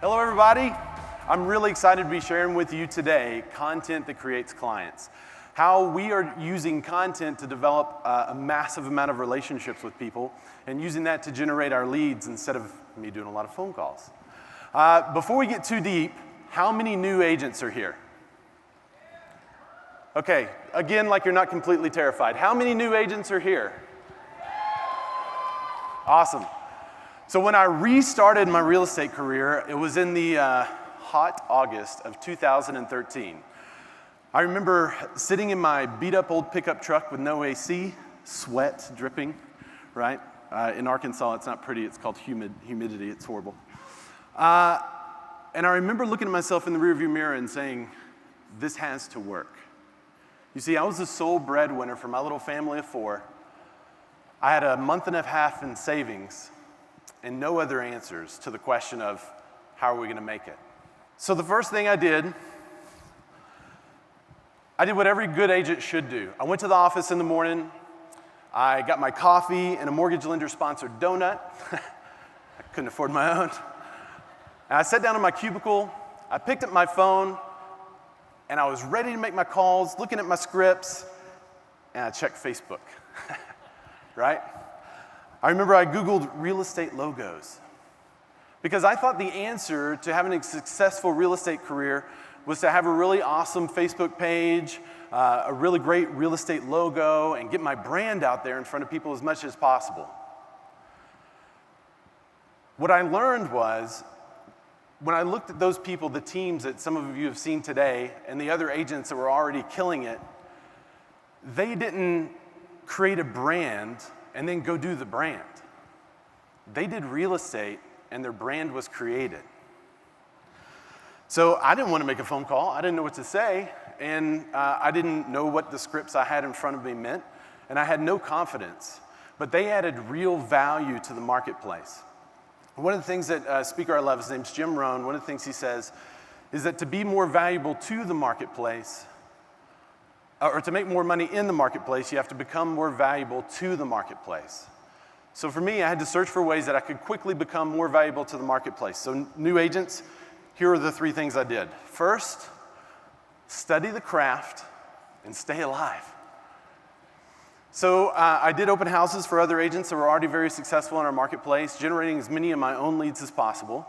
Hello everybody. I'm really excited to be sharing with you today content that creates clients. How we are using content to develop a massive amount of relationships with people and using that to generate our leads instead of me doing a lot of phone calls. Before we get too deep, how many new agents are here? Okay, again, like you're not completely terrified. How many new agents are here? Awesome. So when I restarted my real estate career, it was in the hot August of 2013. I remember sitting in my beat up old pickup truck with no AC, sweat dripping, right? In Arkansas, it's not pretty, it's called humidity, it's horrible. And I remember looking at myself in the rearview mirror and saying, this has to work. You see, I was the sole breadwinner for my little family of four. I had a month and a half in savings and no other answers to the question of how are we going to make it. So the first thing I did what every good agent should do. I went to the office in the morning. I got my coffee and a mortgage lender sponsored donut. I couldn't afford my own. And I sat down in my cubicle. I picked up my phone and I was ready to make my calls, looking at my scripts, and I checked Facebook, right? I remember I Googled real estate logos because I thought the answer to having a successful real estate career was to have a really awesome Facebook page, a really great real estate logo, and get my brand out there in front of people as much as possible. What I learned was, when I looked at those people, the teams that some of you have seen today, and the other agents that were already killing it, they didn't create a brand and then go do the brand. They did real estate and their brand was created. So I didn't want to make a phone call. I didn't know what to say, and I didn't know what the scripts I had in front of me meant, and I had no confidence. But they added real value to the marketplace. One of the things that speaker I love, his name's Jim Rohn, one of the things he says is that to be more valuable to the marketplace, or to make more money in the marketplace, you have to become more valuable to the marketplace. So for me, I had to search for ways that I could quickly become more valuable to the marketplace. So new agents, here are the three things I did. First, study the craft and stay alive. So I did open houses for other agents that were already very successful in our marketplace, generating as many of my own leads as possible.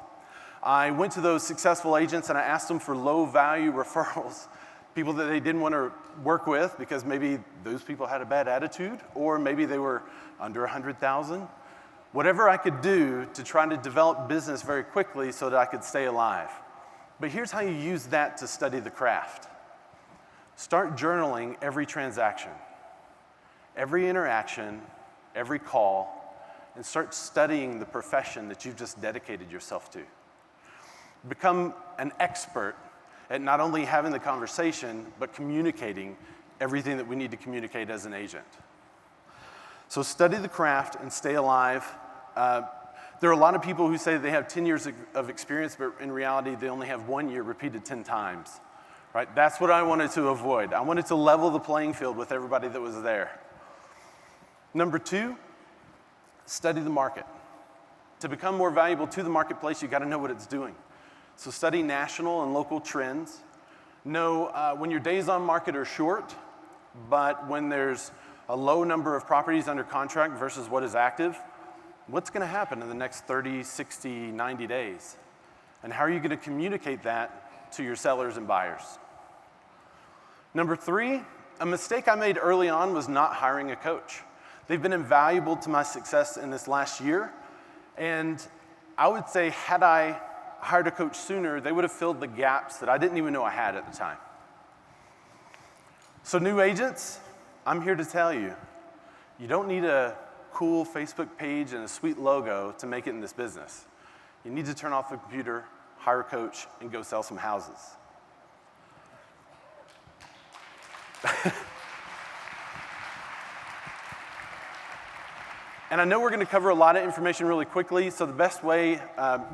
I went to those successful agents and I asked them for low value referrals, people that they didn't want to work with because maybe those people had a bad attitude or maybe they were under 100,000. Whatever I could do to try to develop business very quickly so that I could stay alive. But here's how you use that to study the craft. Start journaling every transaction, every interaction, every call, and start studying the profession that you've just dedicated yourself to. Become an expert at not only having the conversation, but communicating everything that we need to communicate as an agent. So study the craft and stay alive. There are a lot of people who say they have 10 years of experience, but in reality, they only have 1 year repeated 10 times, right? That's what I wanted to avoid. I wanted to level the playing field with everybody that was there. Number two, study the market. To become more valuable to the marketplace, you got to know what it's doing. So study national and local trends. Know when your days on market are short, but when there's a low number of properties under contract versus what is active, what's going to happen in the next 30, 60, 90 days? And how are you going to communicate that to your sellers and buyers? Number three, a mistake I made early on was not hiring a coach. They've been invaluable to my success in this last year, and I would say had I hired a coach sooner, they would have filled the gaps that I didn't even know I had at the time. So new agents, I'm here to tell you, you don't need a cool Facebook page and a sweet logo to make it in this business. You need to turn off the computer, hire a coach, and go sell some houses. And I know we're going to cover a lot of information really quickly, so the best way,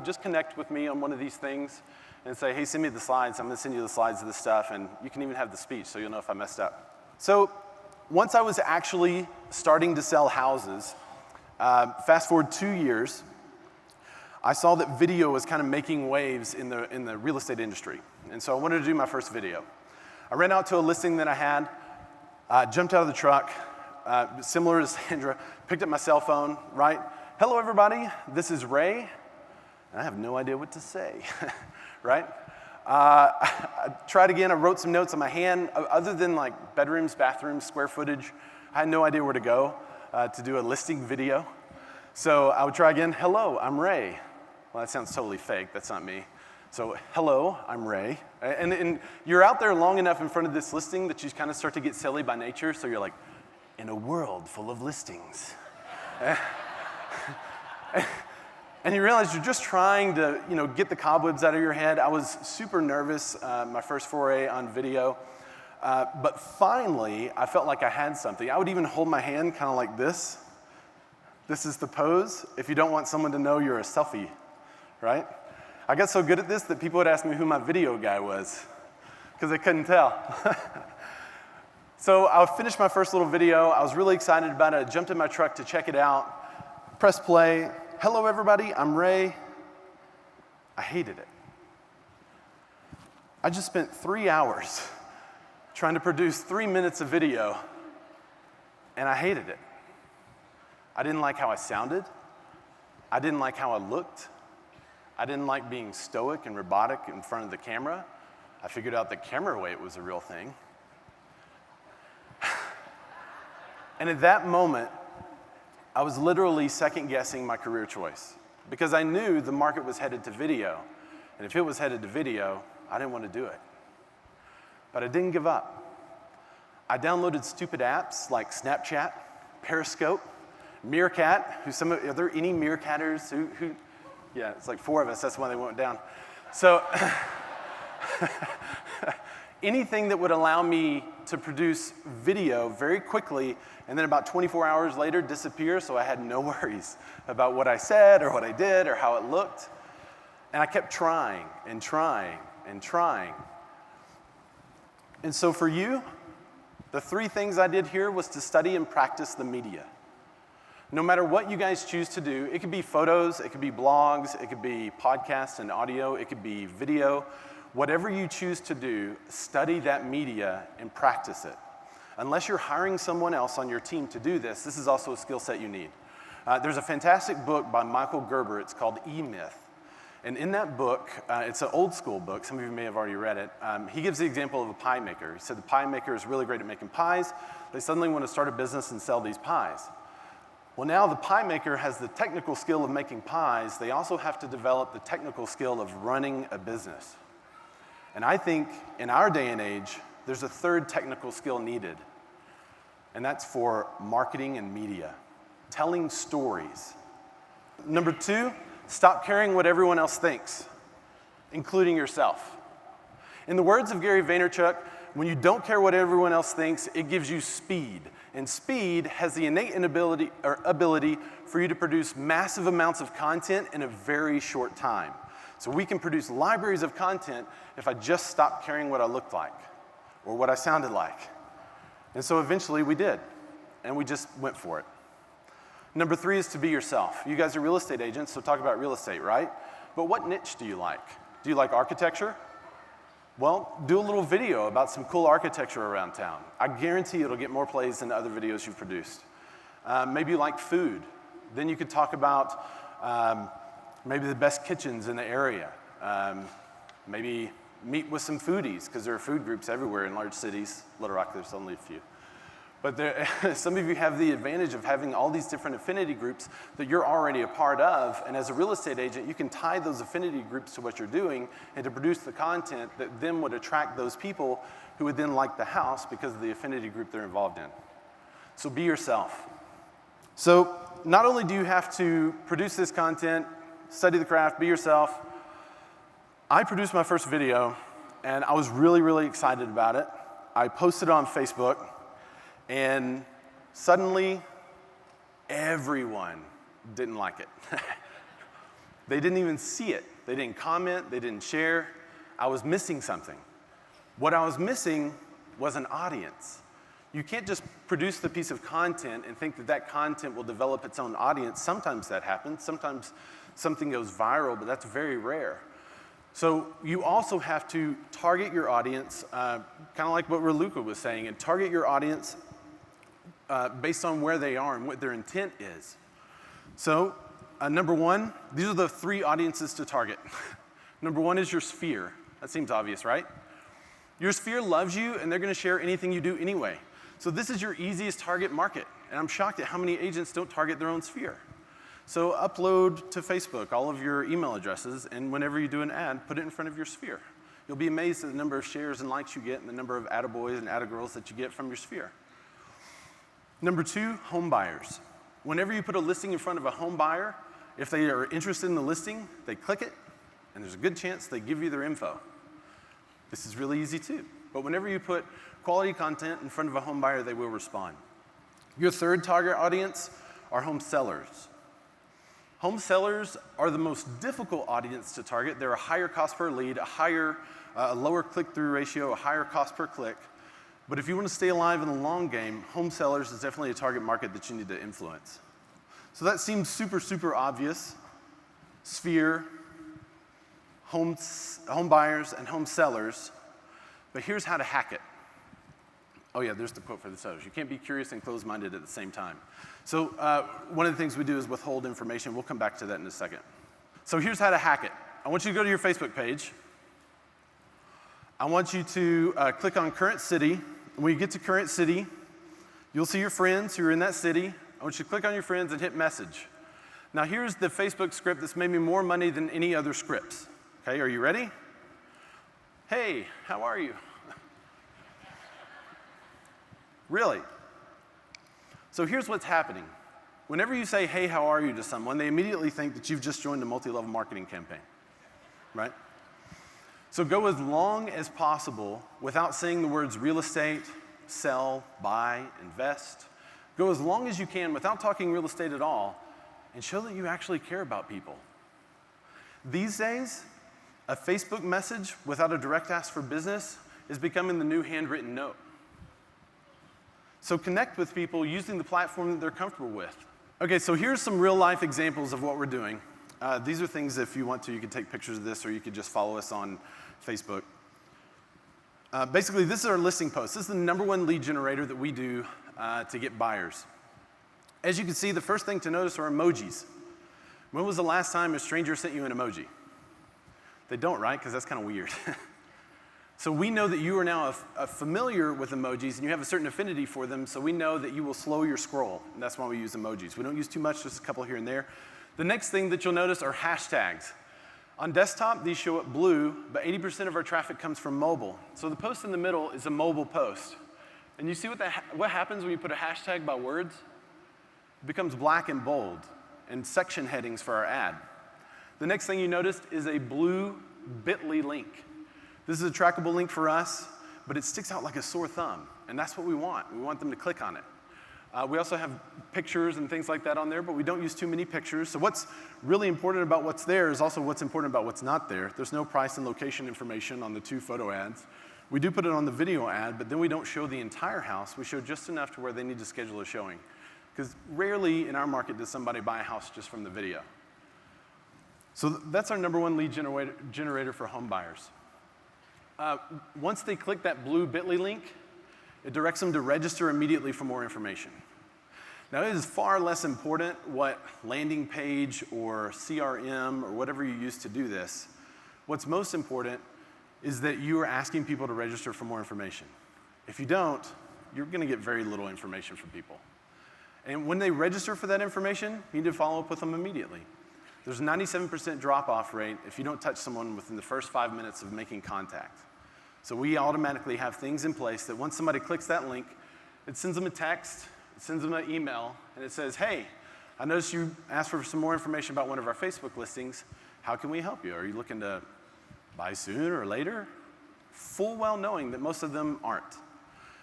just connect with me on one of these things and say, hey, send me the slides. I'm going to send you the slides of this stuff, and you can even have the speech so you'll know if I messed up. So once I was actually starting to sell houses, fast forward 2 years, I saw that video was kind of making waves in the real estate industry. And so I wanted to do my first video. I ran out to a listing that I had, jumped out of the truck, similar to Sandra, picked up my cell phone, right? Hello, everybody. This is Ray. And I have no idea what to say, right? I tried again. I wrote some notes on my hand. Other than like bedrooms, bathrooms, square footage, I had no idea where to go to do a listing video. So I would try again. Hello, I'm Ray. Well, that sounds totally fake. That's not me. So hello, I'm Ray. And you're out there long enough in front of this listing that you kind of start to get silly by nature. So you're like, in a world full of listings. And you realize you're just trying to, get the cobwebs out of your head. I was super nervous, my first foray on video. But finally, I felt like I had something. I would even hold my hand kind of like this. This is the pose if you don't want someone to know you're a selfie, right? I got so good at this that people would ask me who my video guy was because they couldn't tell. So I finished my first little video. I was really excited about it. I jumped in my truck to check it out, press play. Hello, everybody. I'm Ray. I hated it. I just spent 3 hours trying to produce 3 minutes of video, and I hated it. I didn't like how I sounded. I didn't like how I looked. I didn't like being stoic and robotic in front of the camera. I figured out that camera weight was a real thing. And at that moment, I was literally second-guessing my career choice because I knew the market was headed to video. And if it was headed to video, I didn't want to do it. But I didn't give up. I downloaded stupid apps like Snapchat, Periscope, Meerkat. Are there any Meerkatters who? Yeah, it's like 4 of us. That's why they went down. So anything that would allow me to produce video very quickly and then about 24 hours later disappear so I had no worries about what I said or what I did or how it looked. And I kept trying and trying and trying. And so for you, the 3 things I did here was to study and practice the media. No matter what you guys choose to do, it could be photos, it could be blogs, it could be podcasts and audio, it could be video. Whatever you choose to do, study that media and practice it. Unless you're hiring someone else on your team to do this, this is also a skill set you need. There's a fantastic book by Michael Gerber. It's called E-Myth. And in that book, it's an old school book. Some of you may have already read it. He gives the example of a pie maker. He said the pie maker is really great at making pies. They suddenly want to start a business and sell these pies. Well, now the pie maker has the technical skill of making pies. They also have to develop the technical skill of running a business. And I think in our day and age, there's a 3rd technical skill needed, and that's for marketing and media, telling stories. Number 2, stop caring what everyone else thinks, including yourself. In the words of Gary Vaynerchuk, when you don't care what everyone else thinks, it gives you speed. And speed has the innate ability for you to produce massive amounts of content in a very short time. So we can produce libraries of content if I just stopped caring what I looked like or what I sounded like. And so eventually we did, and we just went for it. Number 3 is to be yourself. You guys are real estate agents, so talk about real estate, right? But what niche do you like? Do you like architecture? Well, do a little video about some cool architecture around town. I guarantee it'll get more plays than other videos you've produced. Maybe you like food. Then you could talk about maybe the best kitchens in the area. Maybe meet with some foodies, because there are food groups everywhere in large cities. Little Rock, there's only a few. But some of you have the advantage of having all these different affinity groups that you're already a part of, and as a real estate agent, you can tie those affinity groups to what you're doing and to produce the content that then would attract those people who would then like the house because of the affinity group they're involved in. So be yourself. So not only do you have to produce this content, study the craft, be yourself, I produced my first video, and I was really, really excited about it. I posted it on Facebook, and suddenly, everyone didn't like it. They didn't even see it. They didn't comment, they didn't share. I was missing something. What I was missing was an audience. You can't just produce the piece of content and think that that content will develop its own audience. Sometimes that happens. Sometimes something goes viral, but that's very rare. So you also have to target your audience, kind of like what Raluca was saying, and target your audience based on where they are and what their intent is. So number one, these are the 3 audiences to target. Number 1 is your sphere. That seems obvious, right? Your sphere loves you, and they're going to share anything you do anyway. So this is your easiest target market, and I'm shocked at how many agents don't target their own sphere. So upload to Facebook all of your email addresses, and whenever you do an ad, put it in front of your sphere. You'll be amazed at the number of shares and likes you get and the number of attaboys and attagirls that you get from your sphere. Number 2, home buyers. Whenever you put a listing in front of a home buyer, if they are interested in the listing, they click it, and there's a good chance they give you their info. This is really easy too. But whenever you put quality content in front of a home buyer, they will respond. Your 3rd target audience are home sellers. Home sellers are the most difficult audience to target. They're a higher cost per lead, a lower click-through ratio, a higher cost per click. But if you want to stay alive in the long game, home sellers is definitely a target market that you need to influence. So that seems super, super obvious. Sphere, home buyers, and home sellers. But here's how to hack it. Oh yeah, there's the quote for the sellers. You can't be curious and closed-minded at the same time. So one of the things we do is withhold information. We'll come back to that in a second. So here's how to hack it. I want you to go to your Facebook page. I want you to click on current city. When you get to current city, you'll see your friends who are in that city. I want you to click on your friends and hit message. Now here's the Facebook script that's made me more money than any other scripts. Okay, are you ready? Hey, how are you? Really? So here's what's happening. Whenever you say, hey, how are you to someone, they immediately think that you've just joined a multi-level marketing campaign, right? So go as long as possible without saying the words real estate, sell, buy, invest. Go as long as you can without talking real estate at all and show that you actually care about people. These days, a Facebook message without a direct ask for business is becoming the new handwritten note. So connect with people using the platform that they're comfortable with. Okay, so here's some real life examples of what we're doing. These are things, if you want to, you can take pictures of this, or you could just follow us on Facebook. Basically, this is our listing post. This is the #1 lead generator that we do to get buyers. As you can see, the first thing to notice are emojis. When was the last time a stranger sent you an emoji? They don't, right? Because that's kind of weird. So we know that you are now familiar with emojis and you have a certain affinity for them, so we know that you will slow your scroll, and that's why we use emojis. We don't use too much, just a couple here and there. The next thing that you'll notice are hashtags. On desktop, these show up blue, but 80% of our traffic comes from mobile. So the post in the middle is a mobile post. And you see what happens when you put a hashtag by words? It becomes black and bold, and section headings for our ad. The next thing you noticed is a blue bit.ly link. This is a trackable link for us, but it sticks out like a sore thumb, and that's what we want. We want them to click on it. We also have pictures and things like that on there, but we don't use too many pictures. So what's really important about what's there is also what's important about what's not there. There's no price and location information on the 2 photo ads. We do put it on the video ad, but then we don't show the entire house. We show just enough to where they need to schedule a showing. Because rarely in our market does somebody buy a house just from the video. So that's our #1 lead generator for home buyers. Once they click that blue bit.ly link, it directs them to register immediately for more information. Now, it is far less important what landing page or CRM or whatever you use to do this. What's most important is that you are asking people to register for more information. If you don't, you're going to get very little information from people. And when they register for that information, you need to follow up with them immediately. There's a 97% drop-off rate if you don't touch someone within the first 5 minutes of making contact. So we automatically have things in place that once somebody clicks that link, it sends them a text, it sends them an email, and it says, hey, I noticed you asked for some more information about one of our Facebook listings. How can we help you? Are you looking to buy sooner or later? Full well knowing that most of them aren't.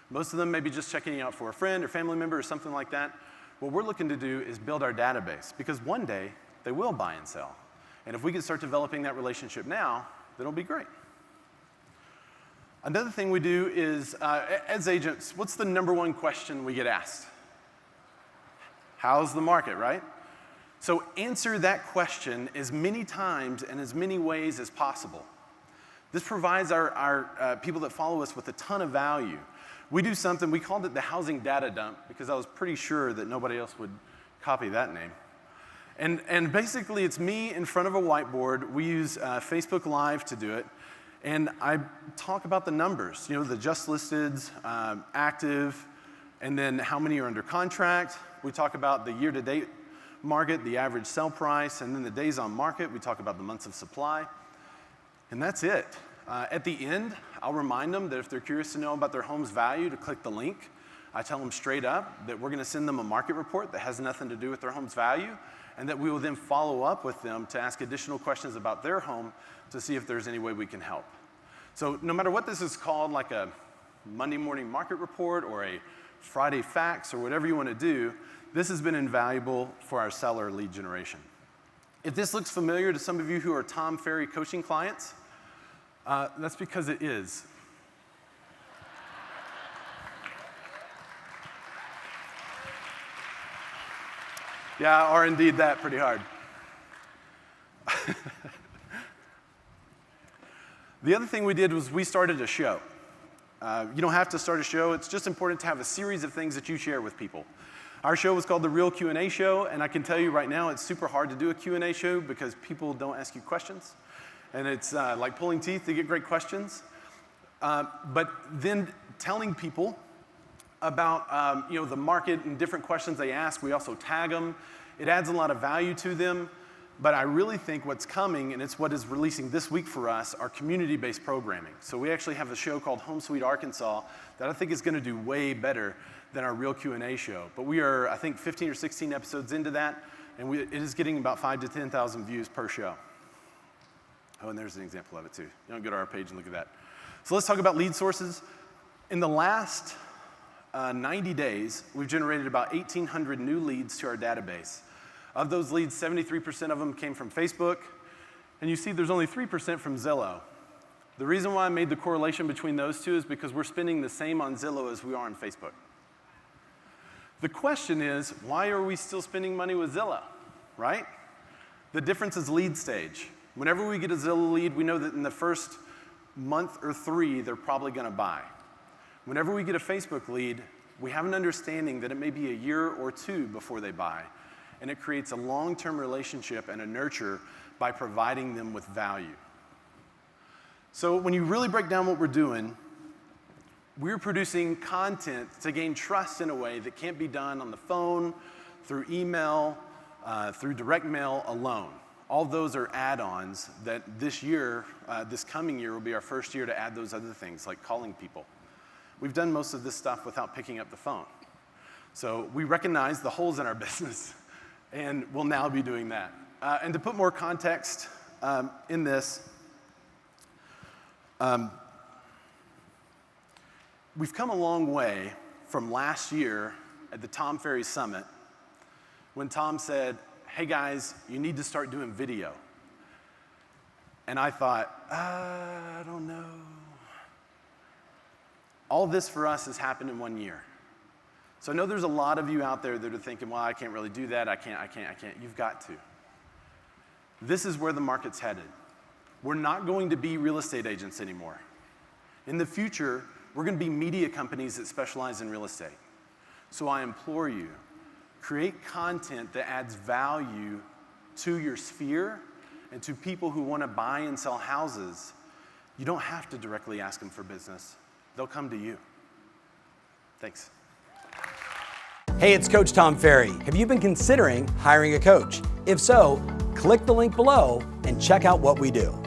Most of them may be just checking you out for a friend or family member or something like that. What we're looking to do is build our database, because one day they will buy and sell. And if we can start developing that relationship now, then it'll be great. Another thing we do is, as agents, what's the #1 question we get asked? How's the market, right? So answer that question as many times and as many ways as possible. This provides our people that follow us with a ton of value. We do something, we called it the housing data dump because I was pretty sure that nobody else would copy that name. And basically it's me in front of a whiteboard. We use Facebook Live to do it. And I talk about the numbers, the just listeds, active, and then how many are under contract. We talk about the year-to-date market, the average sell price, and then the days on market. We talk about the months of supply. And that's it. At the end, I'll remind them that if they're curious to know about their home's value, to click the link. I tell them straight up that we're going to send them a market report that has nothing to do with their home's value, and that we will then follow up with them to ask additional questions about their home to see if there's any way we can help. So no matter what this is called, like a Monday morning market report or a Friday fax or whatever you want to do, this has been invaluable for our seller lead generation. If this looks familiar to some of you who are Tom Ferry Coaching clients, that's because it is. Yeah, or indeed that pretty hard. The other thing we did was we started a show. You don't have to start a show. It's just important to have a series of things that you share with people. Our show was called The Real Q&A Show, and I can tell you right now it's super hard to do a Q&A show because people don't ask you questions. And it's like pulling teeth to get great questions. But then telling people about the market and different questions they ask. We also tag them. It adds a lot of value to them. But I really think what's coming, and it's what is releasing this week for us, are community-based programming. So we actually have a show called Home Sweet Arkansas that I think is going to do way better than our Real Q&A show. But we are, I think, 15 or 16 episodes into that, and it is getting about 5,000 to 10,000 views per show. Oh, and there's an example of it too. You don't go to our page and look at that. So let's talk about lead sources. In the last 90 days, we've generated about 1,800 new leads to our database. Of those leads, 73% of them came from Facebook, and you see there's only 3% from Zillow. The reason why I made the correlation between those two is because we're spending the same on Zillow as we are on Facebook. The question is, why are we still spending money with Zillow, right? The difference is lead stage. Whenever we get a Zillow lead, we know that in the first month or 3, they're probably going to buy. Whenever we get a Facebook lead, we have an understanding that it may be a year or 2 before they buy. And it creates a long-term relationship and a nurture by providing them with value. So when you really break down what we're doing, we're producing content to gain trust in a way that can't be done on the phone, through email, through direct mail alone. All those are add-ons that this year, this coming year, will be our first year to add those other things, like calling people. We've done most of this stuff without picking up the phone. So we recognize the holes in our business, and we'll now be doing that. And to put more context in this, we've come a long way from last year at the Tom Ferry Summit when Tom said, hey guys, you need to start doing video. And I thought, I don't know. All this for us has happened in 1 year. So I know there's a lot of you out there that are thinking, well, I can't really do that, I can't. You've got to. This is where the market's headed. We're not going to be real estate agents anymore. In the future, we're going to be media companies that specialize in real estate. So I implore you, create content that adds value to your sphere and to people who want to buy and sell houses. You don't have to directly ask them for business. They'll come to you. Thanks. Hey, it's Coach Tom Ferry. Have you been considering hiring a coach? If so, click the link below and check out what we do.